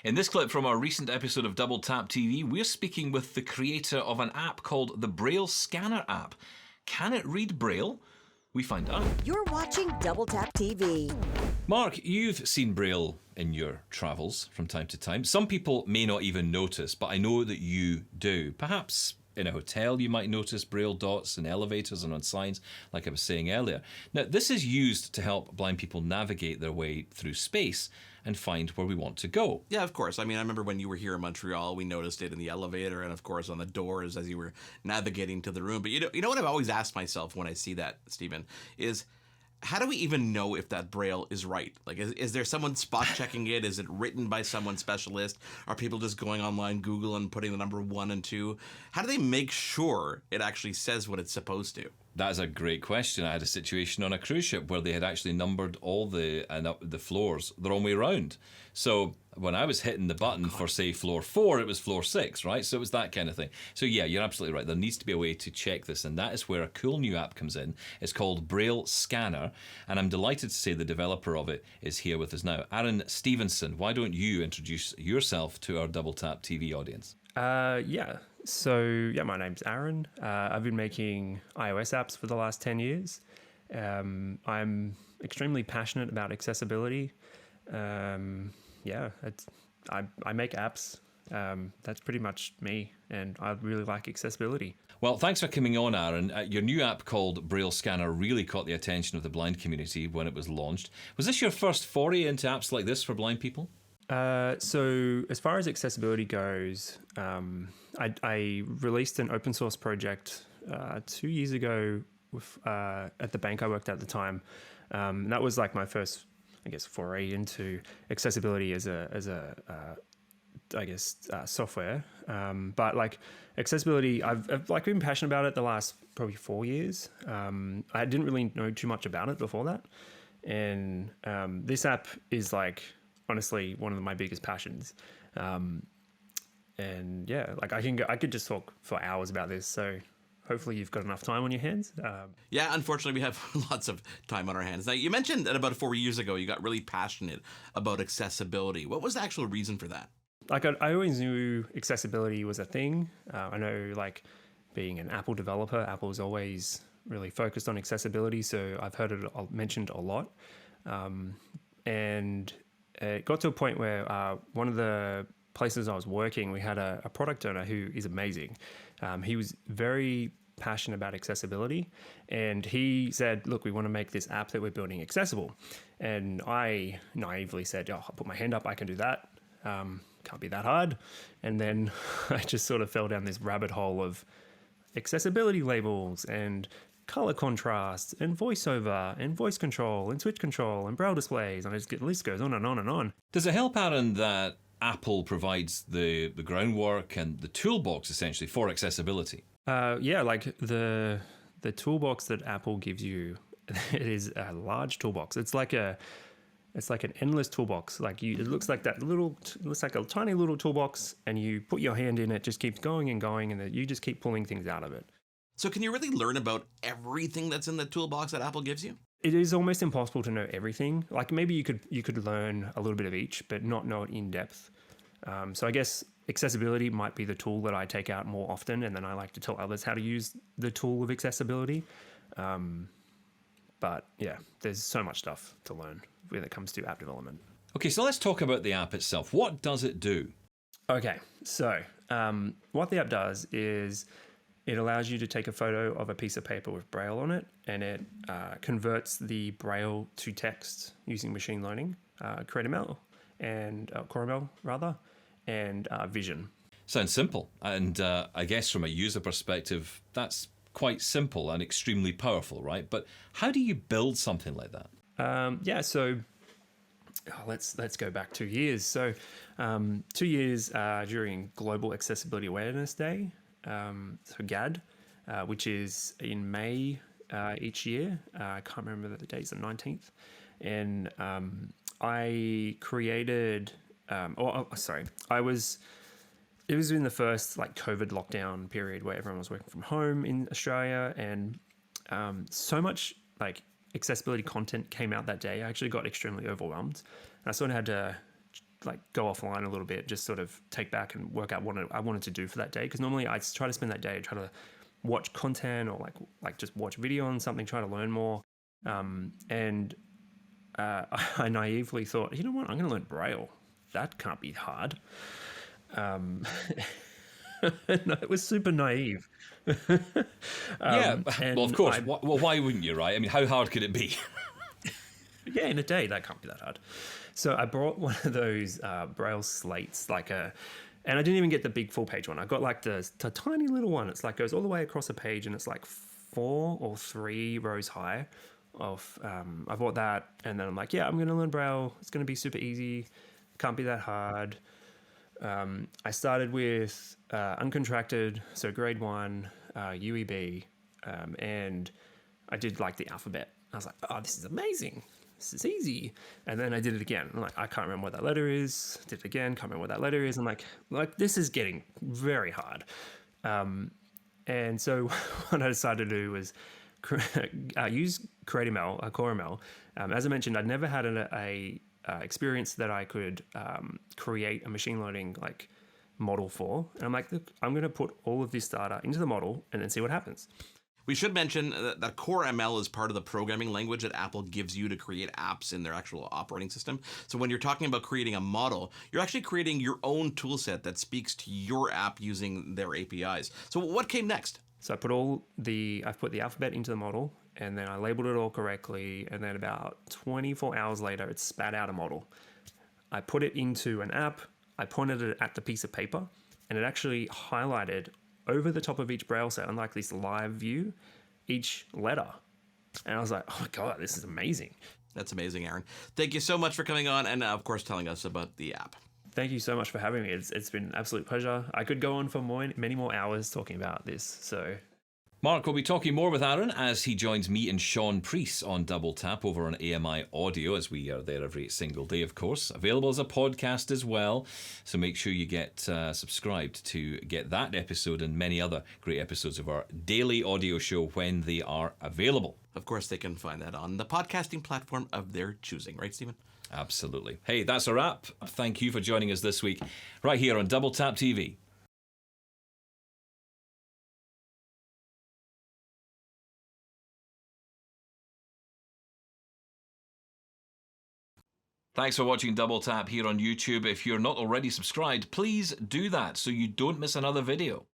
In this clip from our recent episode of Double Tap TV, we're speaking with the creator of an app called the Braille Scanner app. Can it read Braille? We find out. You're watching Double Tap TV. Mark, you've seen Braille in your travels from time to time. Some people may not even notice, but I know that you do. Perhaps in a hotel you might notice Braille dots in elevators and on signs, like I was saying earlier. Now, this is used to help blind people navigate their way through space and find where we want to go. Yeah, of course. I mean, I remember when you were here in Montreal, we noticed it in the elevator and, of course, on the doors as you were navigating to the room. But you know what I've always asked myself when I see that, Stephen, is how do we even know if that Braille is right? Like, is there someone spot checking it? Is it written by someone specialist? Are people just going online, Google, and putting the number 1 and 2? How do they make sure it actually says what it's supposed to? That is a great question. I had a situation on a cruise ship where they had actually numbered all the floors the wrong way around. So when I was hitting the button for, say, floor 4, it was floor 6, right? So it was that kind of thing. So yeah, you're absolutely right. There needs to be a way to check this, and that is where a cool new app comes in. It's called Braille Scanner, and I'm delighted to say the developer of it is here with us now. Aaron Stephenson, why don't you introduce yourself to our Double Tap TV audience? My name's Aaron. I've been making iOS apps for the last 10 years. I'm extremely passionate about accessibility. I make apps. That's pretty much me, and I really like accessibility. Well, thanks for coming on, Aaron. Your new app called Braille Scanner really caught the attention of the blind community when it was launched. Was this your first foray into apps like this for blind people? So as far as accessibility goes, I released an open source project 2 years ago at the bank I worked at the time. That was like my first, foray into accessibility as software. But like accessibility, I've been passionate about it the last probably 4 years. I didn't really know too much about it before that, and this app is honestly one of my biggest passions. I could just talk for hours about this, so hopefully you've got enough time on your hands. Yeah, unfortunately we have lots of time on our hands. Now, you mentioned that about 4 years ago you got really passionate about accessibility. What was the actual reason for that? I always knew accessibility was a thing. I know, being an Apple developer, Apple's always really focused on accessibility, so I've heard it mentioned a lot. And it got to a point where one of the places I was working, we had a product owner who is amazing. He was very passionate about accessibility, and he said, look, we want to make this app that we're building accessible. And I naively said, I'll put my hand up, I can do that. Can't be that hard. And then I just sort of fell down this rabbit hole of accessibility labels and color contrast and voiceover and voice control and switch control and Braille displays, and the list goes on and on and on. Does it help, Aaron, that Apple provides the groundwork and the toolbox essentially for accessibility? The toolbox that Apple gives you, it is a large toolbox. It's like an endless toolbox. It looks like a tiny little toolbox, and you put your hand in, it just keeps going and going, and you just keep pulling things out of it. So can you really learn about everything that's in the toolbox that Apple gives you? It is almost impossible to know everything. Maybe you could learn a little bit of each, but not know it in depth. So I guess accessibility might be the tool that I take out more often, and then I like to tell others how to use the tool of accessibility. But yeah, there's so much stuff to learn when it comes to app development. Okay, so let's talk about the app itself. What does it do? Okay, so what the app does is it allows you to take a photo of a piece of paper with Braille on it, and it converts the Braille to text using machine learning, Corel and Vision. Sounds simple, and I guess from a user perspective, that's quite simple and extremely powerful, right? But how do you build something like that? Let's go back 2 years. So 2 years during Global Accessibility Awareness Day, so GAD, which is in May each year. I can't remember the date's the 19th. And I created, it was in the first COVID lockdown period where everyone was working from home in Australia, and so much accessibility content came out that day. I actually got extremely overwhelmed, and I sort of had to like go offline a little bit, just sort of take back and work out what I wanted to do for that day. Because normally I try to spend that day try to watch content or like just watch video on something, try to learn more. And I naively thought, you know what, I'm going to learn Braille. That can't be hard. No, it was super naive. Well, of course. Well, why wouldn't you, right? I mean, how hard could it be? Yeah, in a day, that can't be that hard. So I brought one of those Braille slates, and I didn't even get the big full page one. I got like the tiny little one. It's like goes all the way across a page, and it's like 4 or 3 rows high. I bought that, and then I'm like, yeah, I'm going to learn Braille. It's going to be super easy. Can't be that hard. I started with uncontracted, so grade 1, UEB, and I did like the alphabet. I was like, oh, this is amazing. This is easy. And then I did it again. I'm like, I can't remember what that letter is. Did it again. Can't remember what that letter is. I'm like this is getting very hard. And so what I decided to do was use CreateML, CoreML. As I mentioned, I'd never had a experience that I could create a machine learning like model for. And I'm like, look, I'm going to put all of this data into the model and then see what happens. We should mention that Core ML is part of the programming language that Apple gives you to create apps in their actual operating system. So when you're talking about creating a model, you're actually creating your own toolset that speaks to your app using their APIs. So what came next? So I've put the alphabet into the model, and then I labeled it all correctly, and then about 24 hours later, it spat out a model. I put it into an app, I pointed it at the piece of paper, and it actually highlighted over the top of each Braille set, unlike this live view, each letter. And I was like, oh my God, this is amazing. That's amazing, Aaron. Thank you so much for coming on and, of course, telling us about the app. Thank you so much for having me. It's been an absolute pleasure. I could go on for many more hours talking about this. So, Mark will be talking more with Aaron as he joins me and Sean Priest on Double Tap over on AMI Audio, as we are there every single day, of course. Available as a podcast as well. So make sure you get subscribed to get that episode and many other great episodes of our daily audio show when they are available. Of course, they can find that on the podcasting platform of their choosing. Right, Stephen? Absolutely. Hey, that's a wrap. Thank you for joining us this week right here on Double Tap TV. Thanks for watching Double Tap here on YouTube. If you're not already subscribed, please do that so you don't miss another video.